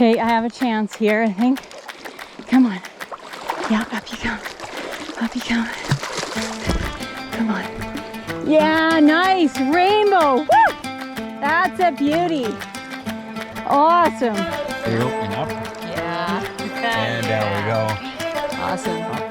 Okay, I have a chance here, I think. Come on. Yeah, up you come. Up you come. Come on. Yeah, nice. Rainbow. Woo! That's a beauty. Awesome. There you go, and up. Yeah. And down we go. Awesome.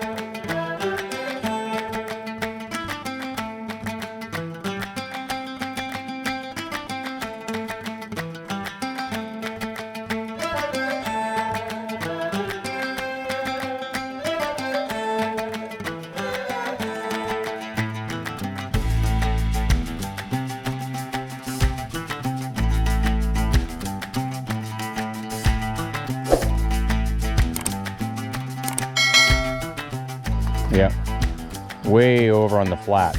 Yeah, way over on the flat.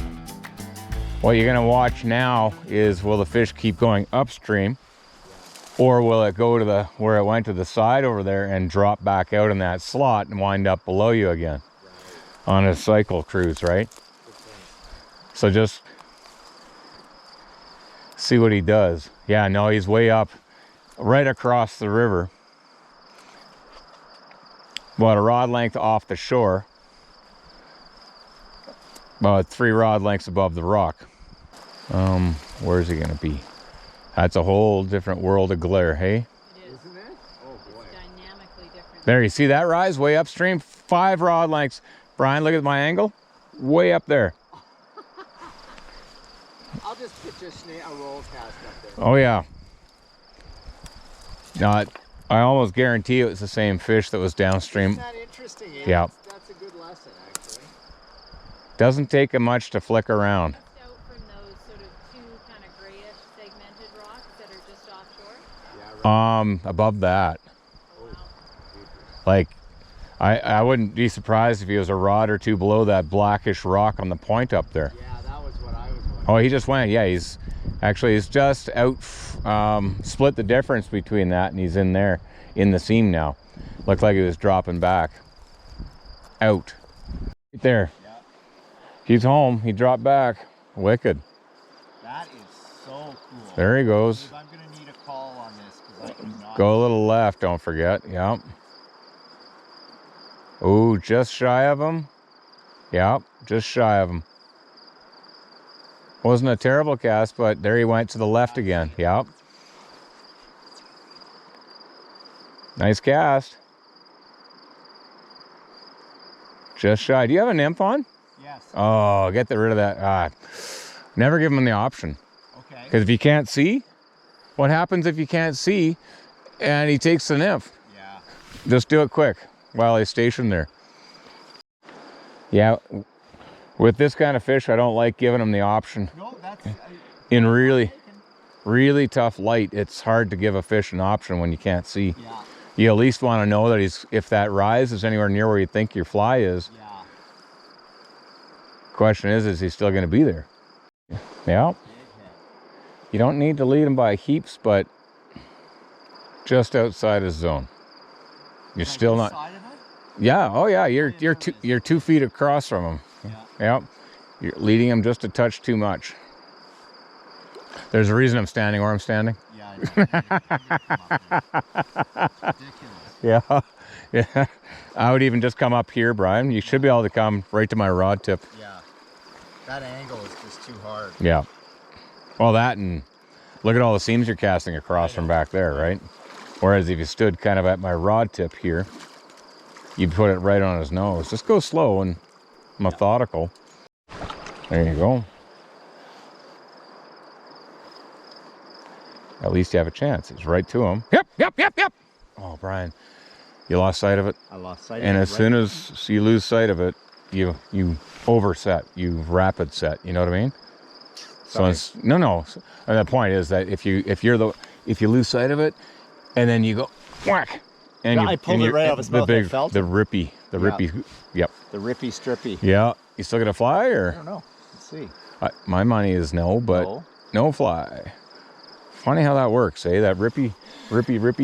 What you're gonna watch now is, will the fish keep going upstream, or will it go to the where it went to the side over there and drop back out in that slot and wind up below you again on a cycle cruise, right? So just see what he does. Yeah, no, he's way up, right across the river, about a rod length off the shore, about 3 rod lengths above the rock. Where's he gonna be? That's a whole different world of glare, hey? It is. Isn't it? Oh boy. It's dynamically different. There, you see that rise way upstream? 5 rod lengths. Brian, look at my angle. Way up there. I'll just picture a roll cast up there. Oh yeah. No, I almost guarantee it was the same fish that was downstream. Isn't that interesting? Yeah. That's a good lesson, actually. Doesn't take him much to flick around. Out from those sort of 2 kind of grayish segmented rocks that are just offshore? Yeah, right. Above that. Oh, wow. Like, I wouldn't be surprised if he was a rod or 2 below that blackish rock on the point up there. Yeah, that was what I was wondering. Oh, he just went. Yeah, he's just out, split the difference between that, and he's in there, in the seam now. Looked like he was dropping back. Out. Right there. Yeah. He's home. He dropped back. Wicked. That is so cool. There he goes. I'm going to need a call on this because I cannot. Go a little left, don't forget. Yep. Oh, just shy of him. Yep, just shy of him. Wasn't a terrible cast, but there he went to the left again. Yep. Nice cast. Just shy. Do you have a nymph on? Yes. Oh, get rid of that. Never give him the option. Okay. Because if you can't see, what happens if you can't see and he takes the nymph? Yeah. Just do it quick while he's stationed there. Yeah, with this kind of fish, I don't like giving him the option. No, that's... In really tough light, it's hard to give a fish an option when you can't see. Yeah. You at least want to know that if that rise is anywhere near where you think your fly is. Yeah. Question is he still going to be there? Yeah. You don't need to lead him by heaps, but just outside his zone. You're still not. Side of it? Yeah. Oh yeah. You're 2 feet across from him. Yeah. Yep. You're leading him just a touch too much. There's a reason I'm standing where I'm standing. Yeah. Ridiculous. Yeah. Yeah. I would even just come up here, Brian. You should be able to come right to my rod tip. Yeah. That angle is just too hard. Yeah. Well, that, and look at all the seams you're casting across from back there, right? Whereas if you stood kind of at my rod tip here, you'd put it right on his nose. Just go slow and methodical. There you go. At least you have a chance. It's right to him. Yep. Oh, Brian, you lost sight of it. I lost sight of it. And as soon as you lose sight of it, you overset, you rapid set. You know what I mean? So it's, no. And the point is that if you lose sight of it, and then you go whack, and I pulled it right out of his mouth. The Yeah. rippy. Yep. The rippy strippy. Yeah. You still gonna fly, I or? don't know. Let's see. My money is no, but no fly. Funny how that works, eh? That rippy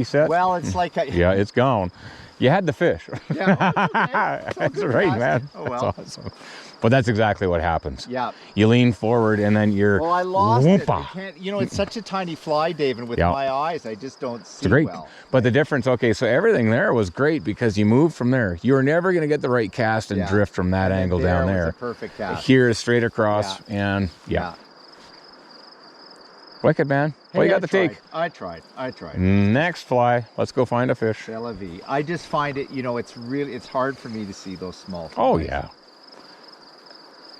set. Well, it's like yeah, it's gone. You had the fish. Yeah, okay. That's right, man. Oh well. That's awesome. But that's exactly what happens. Yeah. You lean forward and then you're. Well, I lost it. Whoompa. I can't, you know, it's such a tiny fly, Dave, and with Yeah. my eyes, I just don't see It's great. well. But the difference, okay, so everything there was great because you moved from there. You were never going to get the right cast and Yeah. drift from that And then angle down was there. a perfect cast. Here is straight across and yeah. Wicked, man. What you got to take? I tried. Next fly. Let's go find a fish. C'est la vie. I just find it, you know, it's hard for me to see those small flies. Oh, yeah.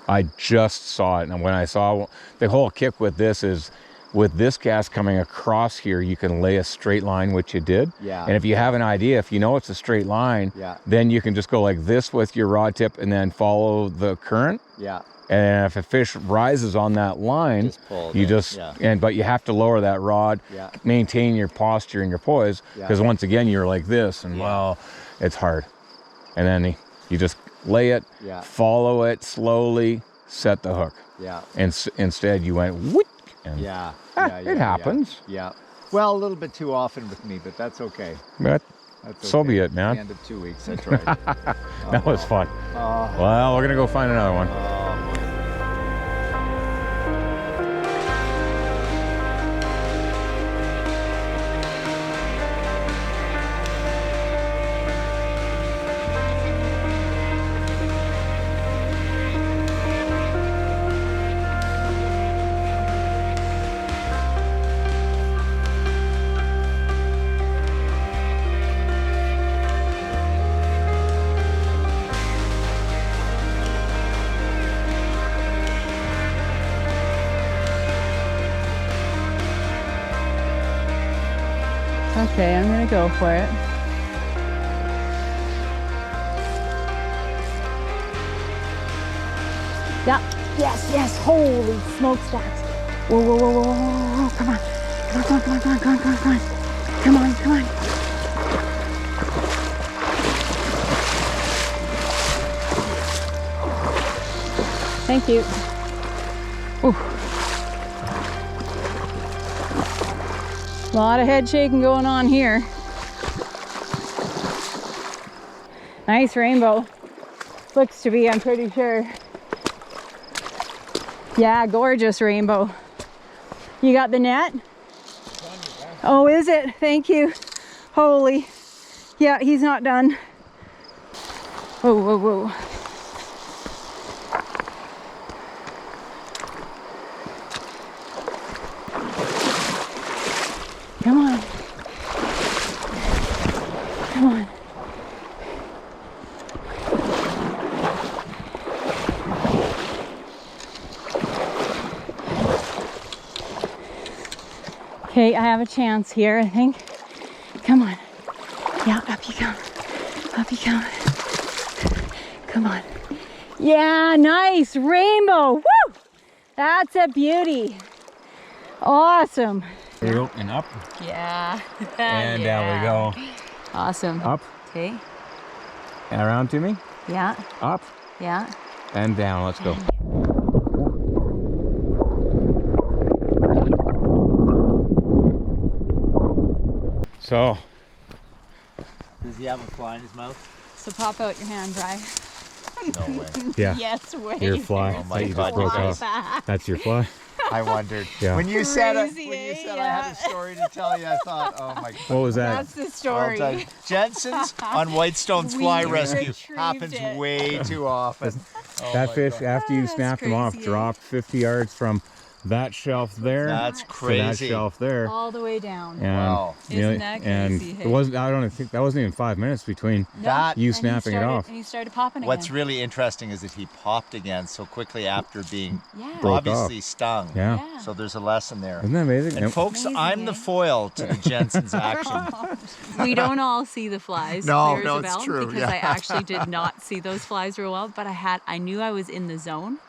I just saw it. And when I saw the whole kick with this is with this cast coming across here, you can lay a straight line, which you did. Yeah. And if you have an idea, if you know it's a straight line, then you can just go like this with your rod tip and then follow the current. Yeah. And if a fish rises on that line, Just pull it you in. just, Yeah. but you have to lower that rod, Yeah. maintain your posture and your poise, because once again, you're like this and well, it's hard. And then you just lay it, follow it slowly, set the hook. Yeah. And instead you went, whoop, and it happens. Yeah. Well, a little bit too often with me, but that's okay. But That's so okay. be it, man. At the end of 2 weeks, I tried. That was fun. Well, we're going to go find another one. Okay, I'm gonna go for it. Yeah, yes, holy smokestacks. Whoa, whoa, whoa, whoa, whoa, whoa, come on. Come on. Thank you. Ooh. A lot of head shaking going on here. Nice rainbow. Looks to be, I'm pretty sure. Yeah, gorgeous rainbow. You got the net? Oh, is it? Thank you. Holy. Yeah, he's not done. Whoa, whoa, whoa. Come on. Come on. Okay, I have a chance here, I think. Come on. Yeah, up you come. Up you come. Come on. Yeah, nice rainbow. Woo! That's a beauty. Awesome. There you go, and up. Yeah. And down we go. Awesome. Up. Okay. And around to me. Yeah. Up. Yeah. And down. Let's go. So. Does he have a fly in his mouth? So pop out your hand, Bri. No way. Yeah. Yes way. Your fly. Oh my that you God, just broke you off. guys. That's your fly. I wondered. Yeah. When you said Crazy, I had a story to tell you, I thought, oh my God. What was that? That's the story. Well done. Jensen's on Whitestone's We fly rescue retrieved happens it. way too often. Oh That my fish, God. after you That's snapped him off, crazy. dropped 50 yards from that shelf there That's to that crazy. shelf there. All the way down. And, Wow. Isn't that and crazy, hey? it wasn't, I don't think, that wasn't even 5 minutes between That you And he snapping it started- off. And he started popping What's again. really interesting is that he popped again so quickly after being Yeah. Broke obviously off. stung. Yeah. Yeah. So there's a lesson there. Isn't that amazing? And Yep. folks, Amazing, I'm the eh? foil to the Jensen's action. We don't all see the flies. No, clear no, as a it's bell, true, Because yeah. I actually did not see those flies real well, but I knew I was in the zone,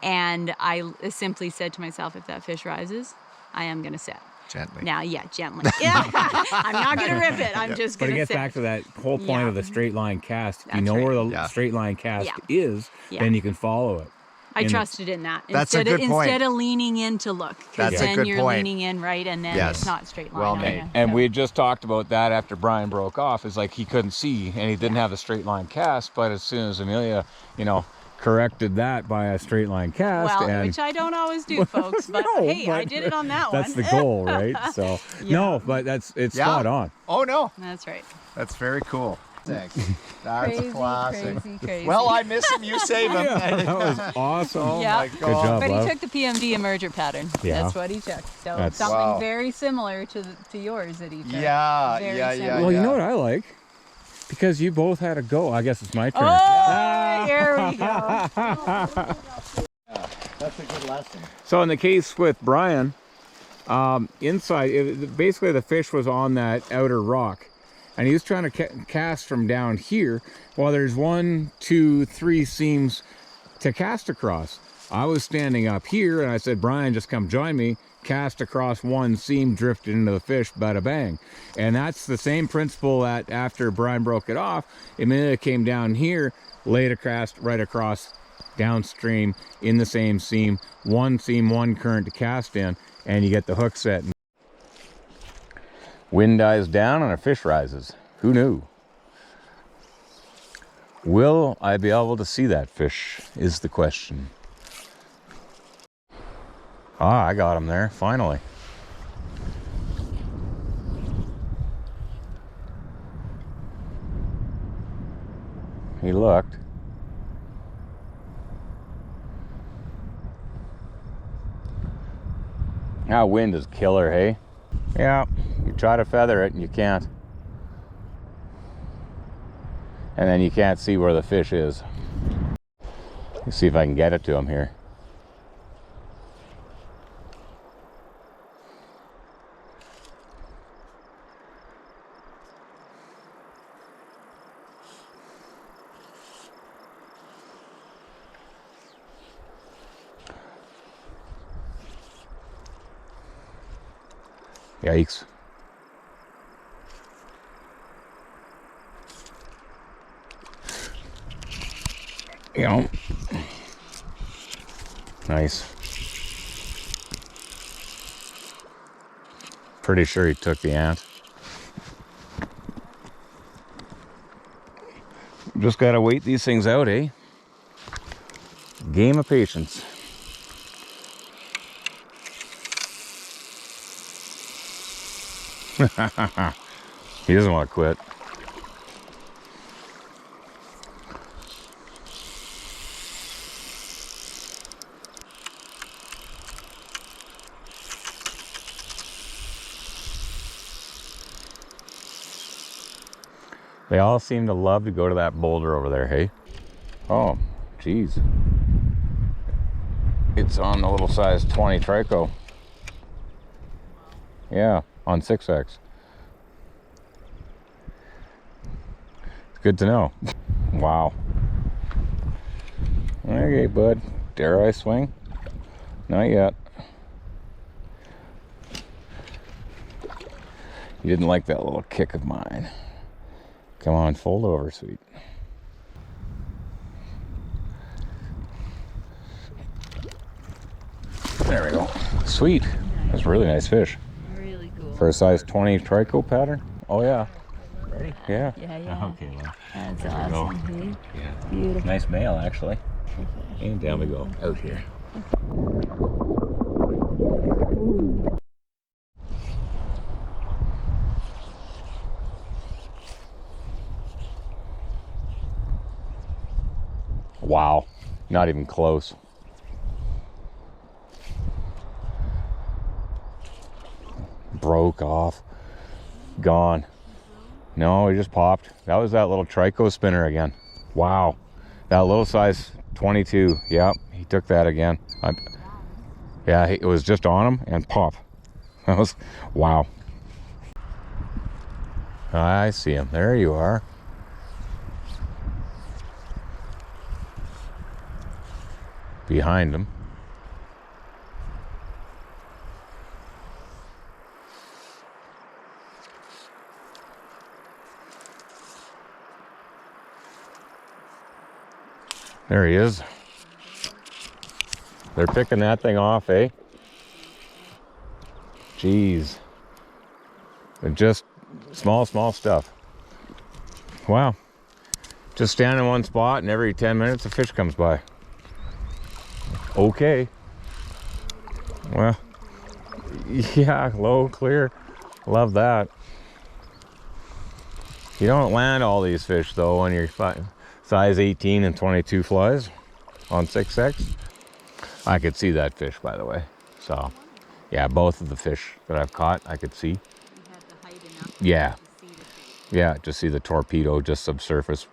and I simply said to myself, if that fish rises, I am gonna set. Gently. Now, yeah, gently. Yeah, I'm not gonna rip it. I'm just But gonna it gets sit. back to that whole point Yeah. of the straight line cast. If you That's know right. where the Yeah. straight line cast Yeah. is, Yeah. then you can follow it. I in- trusted in that. That's a instead good point. Instead of leaning in to look, That's because a then good you're point. leaning in, right, and then Yes. it's not straight line. Well on made. you. And So- we had just talked about that after Brian broke off. It's like he couldn't see and he didn't have a straight line cast. But as soon as Amelia, corrected that by a straight line cast. Well, and which I don't always do, folks. But No, hey, I but did it on that one. that's the goal, right? So no, but it's Yeah. spot on. Oh no, That's right. that's very cool. Thanks. That's Crazy, a classic. crazy. Well, I miss him. You save him. That was awesome. Oh Yeah. my Good God. job. But Love. he took the PMD emerger pattern. Yeah. That's what he took. So That's- something Wow. very similar to yours that he took. Yeah, Very yeah, similar. yeah. Well, you know what I like? Because you both had a go. I guess it's my turn. Oh, here we go. That's a good lesson. So in the case with Brian, inside, basically the fish was on that outer rock. And he was trying to cast from down here. Well, there's 1, 2, 3 seams to cast across. I was standing up here and I said, Brian, just come join me. Cast across one seam, drifted into the fish, bada bang. And that's the same principle that after Brian broke it off, immediately came down here, laid a cast right across downstream in the same seam, one current to cast in, and you get the hook set. Wind dies down and a fish rises. Who knew? Will I be able to see that fish is the question. Ah, I got him there, finally. He looked. That wind is killer, hey? Yeah, you try to feather it and you can't. And then you can't see where the fish is. Let's see if I can get it to him here. Yikes. You know. Nice. Pretty sure he took the ant. Just gotta wait these things out, eh? Game of patience. He doesn't want to quit. They all seem to love to go to that boulder over there, hey? Oh, geez. It's on the little size 20 trico. Yeah, on 6X. It's good to know. Wow. Okay, bud. Dare I swing? Not yet. You didn't like that little kick of mine. Come on, fold over, sweet. There we go. Sweet. That's a really nice fish. Really cool. For a size 20 trico pattern? Oh, yeah. Ready? Yeah. Yeah. Okay, well. That's there we go. awesome. Yeah. Beautiful. Nice male, actually. And down we go. Out here. Wow. Not even close. Broke off. Gone. No, he just popped. That was that little trico spinner again. Wow. That little size 22. Yep, he took that again. Yeah, it was just on him and pop. That was, wow. I see him. There you are. Behind him. There he is. They're picking that thing off, eh? Jeez. They're just small stuff. Wow. Just stand in one spot and every 10 minutes a fish comes by. Okay. Well, yeah, low, clear. Love that. You don't land all these fish though when you're size 18 and 22 flies on 6X. I could see that fish, by the way. So, yeah, both of the fish that I've caught, I could see. You had the height enough Yeah. to see the fish. Yeah, just see the torpedo just subsurface.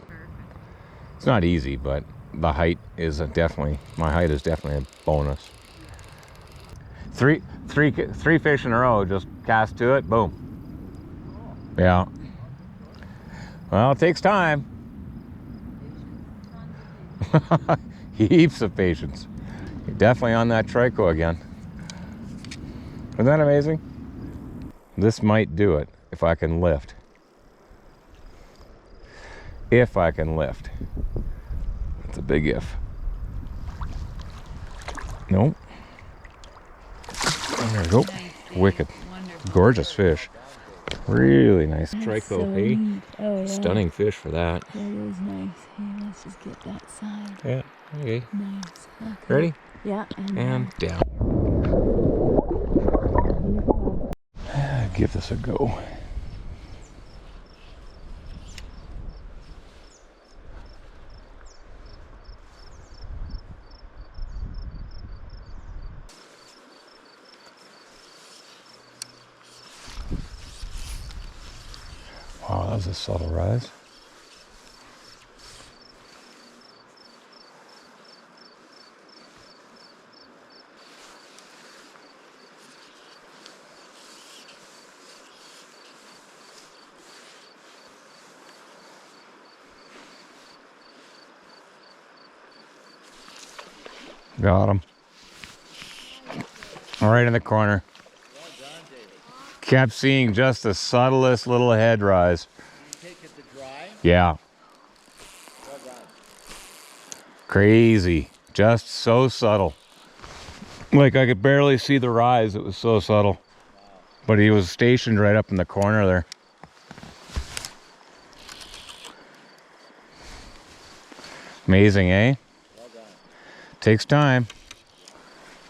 It's not easy, but the height is definitely, my height is definitely a bonus. Three fish in a row, just cast to it, boom. Yeah. Well, it takes time. Heaps of patience. You're definitely on that trico again. Isn't that amazing? This might do it if I can lift. If I can lift. It's a big if. Nope. There we go. Nice, Wicked. wonderful. Gorgeous fish. Really nice trico, so hey? neat. Oh, yeah. Stunning fish for that. That is nice. Hey, let's just get that side. Yeah, okay. Nice. Okay. Ready? Yeah, And down. Give this a go. Wow, that was a subtle rise. Got him. Right in the corner. Kept seeing just the subtlest little head rise. Take it to dry. Yeah. Crazy. Just so subtle. Like I could barely see the rise. It was so subtle. But he was stationed right up in the corner there. Amazing, eh? Takes time.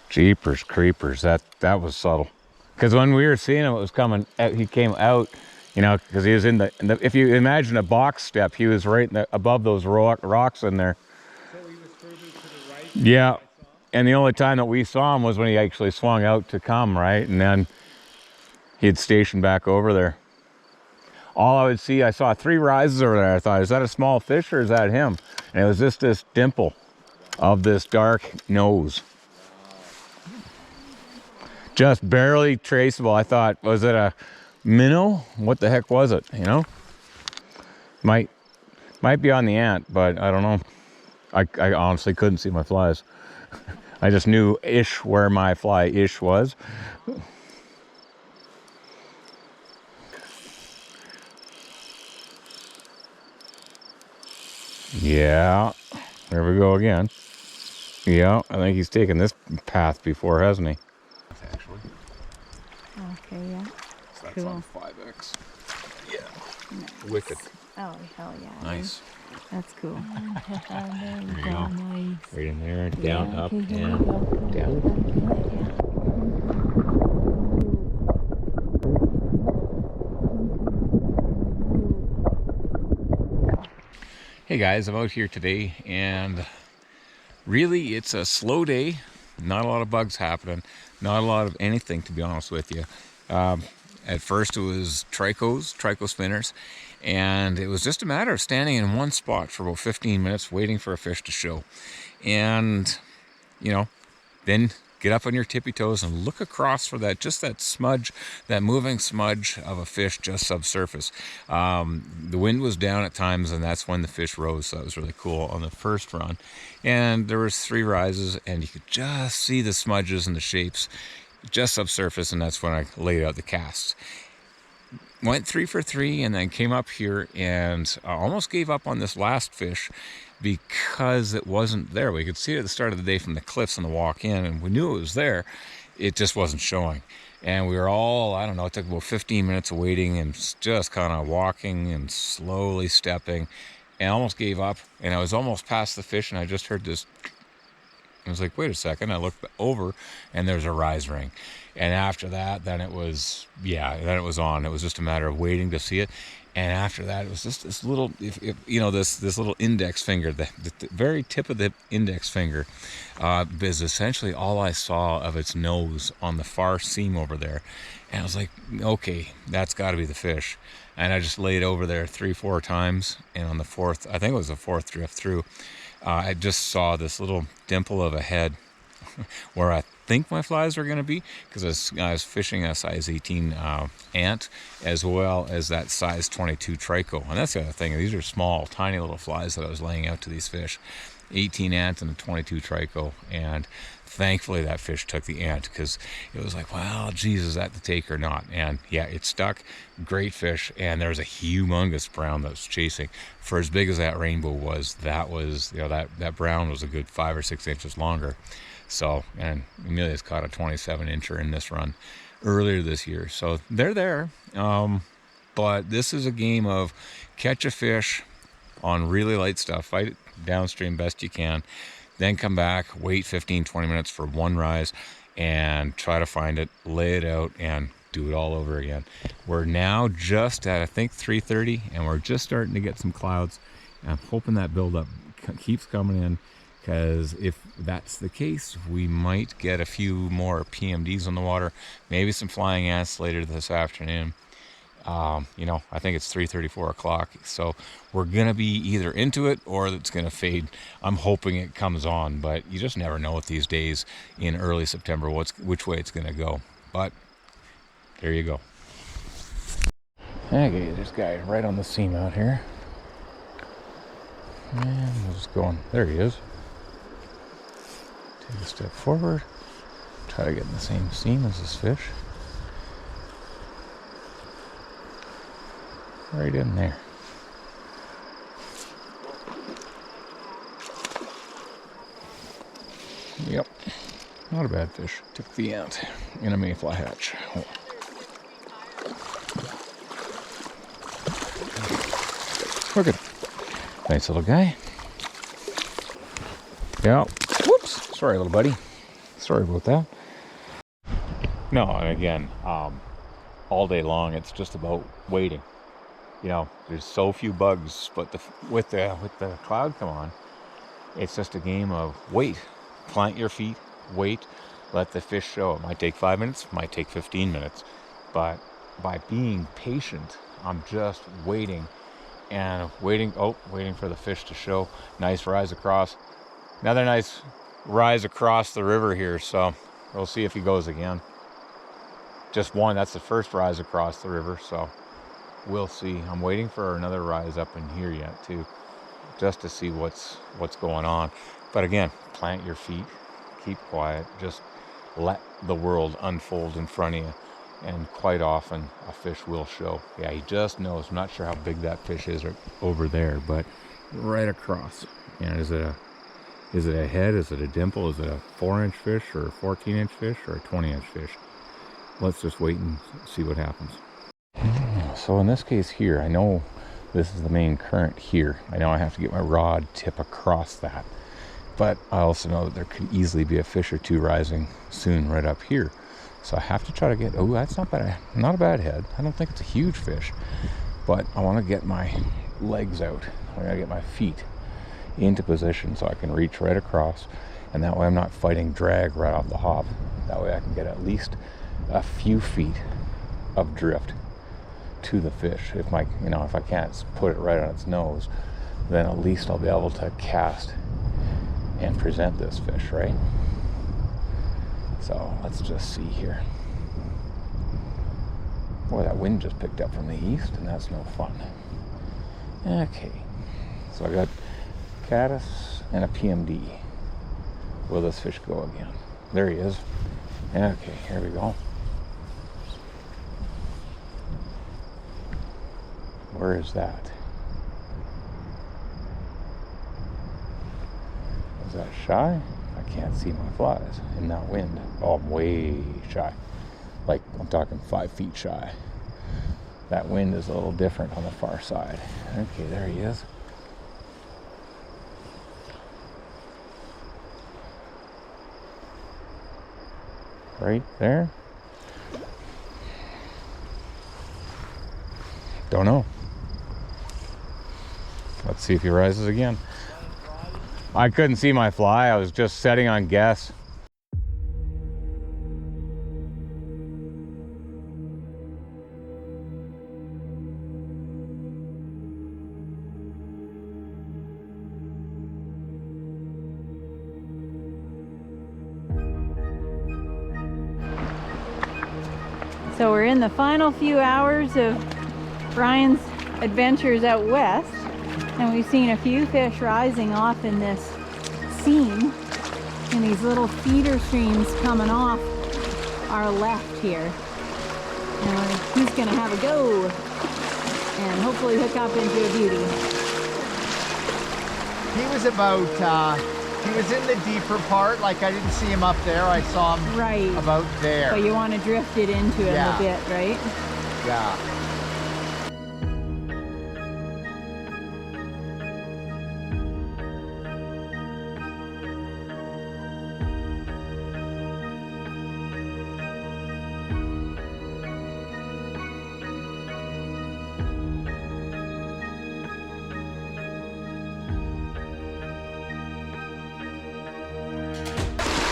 Jeepers creepers. That was subtle. Because when we were seeing him, it was coming out, he came out, you know, because he was in the, if you imagine a box step, he was right in the, above those rocks in there. So he was further to the right. Yeah. And the only time that we saw him was when he actually swung out to come, right? And then he'd stationed back over there. All I would see, I saw 3 rises over there. I thought, is that a small fish or is that him? And it was just this dimple of this dark nose. Just barely traceable. I thought, was it a minnow? What the heck was it, you know? Might be on the ant, but I don't know. I honestly couldn't see my flies. I just knew ish where my fly ish was. Yeah, there we go again. Yeah, I think he's taken this path before, hasn't he? Actually. Okay, yeah. So that's Cool. on 5X. Yeah. Nice. Wicked. Oh, hell yeah. Nice. That's cool. There you go. Nice. Right in there, down, Yeah, up, okay, here we and go. down. Hey guys, I'm out here today and really it's a slow day. Not a lot of bugs happening. Not a lot of anything, to be honest with you. At first it was trico spinners, and it was just a matter of standing in one spot for about 15 minutes waiting for a fish to show. And, you know, then get up on your tippy toes and look across for that, just that smudge, that moving smudge of a fish just subsurface. The wind was down at times, and that's when the fish rose, so that was really cool on the first run. And there was 3 rises, and you could just see the smudges and the shapes just subsurface, and that's when I laid out the casts. Went 3 for 3, and then came up here and almost gave up on this last fish because it wasn't there. We could see it at the start of the day from the cliffs on the walk in, and we knew it was there. It just wasn't showing. And we were all, I don't know, it took about 15 minutes of waiting and just kind of walking and slowly stepping, and almost gave up. And I was almost past the fish, and I just heard this I was like, wait a second. I looked over and there's a rise ring. And after that, then it was, then it was on. It was just a matter of waiting to see it. And after that, it was just this little, this little index finger, the very tip of the index finger is essentially all I saw of its nose on the far seam over there. And I was like, okay, that's got to be the fish. And I just laid over there 3-4 times. And on the fourth, I think it was the fourth drift through, I just saw this little dimple of a head where I think my flies were going to be, because I was fishing a size 18 ant as well as that size 22 trico. And that's the other thing. These are small, tiny little flies that I was laying out to these fish. 18 ant and a 22 trico. And thankfully that fish took the ant, because it was like, well, geez, is that the take or not? And yeah, it stuck. Great fish. And there was a humongous brown that was chasing. For as big as that rainbow was, that brown was a good 5 or 6 inches longer. So, and Amelia's caught a 27 incher in this run earlier this year. So they're there. But this is a game of catch a fish on really light stuff, fight it downstream best you can, then come back, wait 15-20 minutes for one rise, and try to find it, lay it out, and do it all over again. We're now just at, I think, 3:30, and we're just starting to get some clouds. I'm hoping that buildup keeps coming in, because if that's the case, we might get a few more PMDs on the water, maybe some flying ants later this afternoon. I think it's 3:34 o'clock, so we're gonna be either into it or it's gonna fade. I'm hoping it comes on, but you just never know with these days in early September which way it's gonna go. But there you go. Okay, this guy right on the seam out here, and we'll just go on. There he is. Take a step forward, try to get in the same seam as this fish. Right in there. Yep, not a bad fish. Took the ant in a mayfly hatch. Oh. Look at it. Nice little guy. Yeah. Whoops. Sorry, little buddy. Sorry about that. No, and again, all day long, it's just about waiting. There's so few bugs, but with the cloud come on, it's just a game of wait, plant your feet, wait, let the fish show. It might take 5 minutes, might take 15 minutes, but by being patient, I'm just waiting and waiting for the fish to show. Nice rise across. Another nice rise across the river here, so we'll see if he goes again. Just one, that's the first rise across the river, so we'll see. I'm waiting for another rise up in here yet too, just to see what's going on. But again, plant your feet, keep quiet, just let the world unfold in front of you, and quite often a fish will show. Yeah, he just knows. I'm not sure how big that fish is over there, but right across. And is it a head? Is it a dimple? Is it a 4-inch fish or a 14-inch fish or a 20-inch fish? Let's just wait and see what happens. So in this case here, I know this is the main current here. I know I have to get my rod tip across that, but I also know that there could easily be a fish or two rising soon right up here. So I have to try to get, that's not bad, not a bad head. I don't think it's a huge fish, but I want to get my legs out. I gotta get my feet into position so I can reach right across, and that way I'm not fighting drag right off the hop. That way I can get at least a few feet of drift to the fish. If I can't put it right on its nose, then at least I'll be able to cast and present this fish, right? So let's just see here. Boy, that wind just picked up from the east, and that's no fun. Okay, so I got caddis and a PMD. Will this fish go again? There he is. Okay, here we go. Where is that? Is that shy? I can't see my flies in that wind. Oh, I'm way shy. Like, I'm talking 5 feet shy. That wind is a little different on the far side. Okay, there he is. right there. Don't know. Let's see if he rises again. I couldn't see my fly. I was just setting on guess. So we're in the final few hours of Brian's adventures out west, and we've seen a few fish rising off in this seam, and these little feeder streams coming off our left here. And he's gonna have a go and hopefully hook up into a beauty. He was about, he was in the deeper part, like I didn't see him up there. I saw him Right. about there. But you want to drift it into him Yeah. a bit, right? Yeah.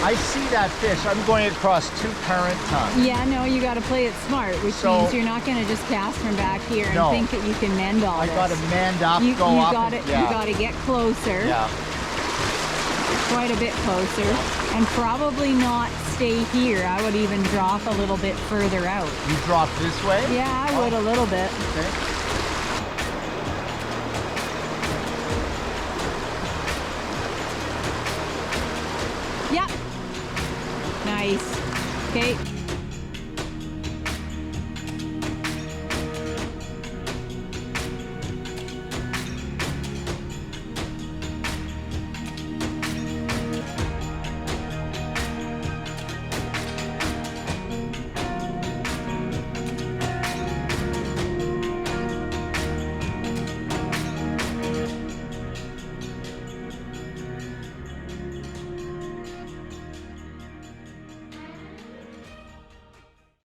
I see that fish. I'm going across 2 current tons. Yeah, no, you got to play it smart, which So- means you're not going to just cast from back here and No. think that you can mend all I this. got to mend up, You go up. got and- to yeah. you got to get closer, Yeah. quite a bit closer, and probably not stay here. I would even drop a little bit further out. You drop this way? Yeah, I would a little bit. Okay.